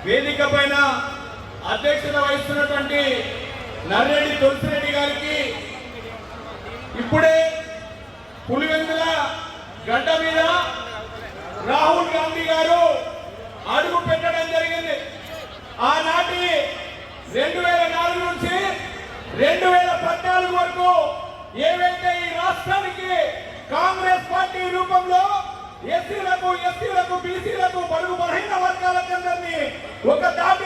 వేదిక పైన అధ్యక్షత వహిస్తున్నటువంటి నర్రెడ్డి తులసిరెడ్డి గారికి ఇప్పుడే పులివెందుల గడ్డ మీద రాహుల్ గాంధీ గారు అడుగు పెట్టడం జరిగింది. ఆనాటి 2004 నుంచి 2014 వరకు ఏవైతే ఈ రాష్ట్రానికి కాంగ్రెస్ పార్టీ రూపంలో ఎస్సీలకు, ఎస్టీలకు, బీసీలకు, బడుగు బలహీన వర్గాలకందరినీ ఒక దాట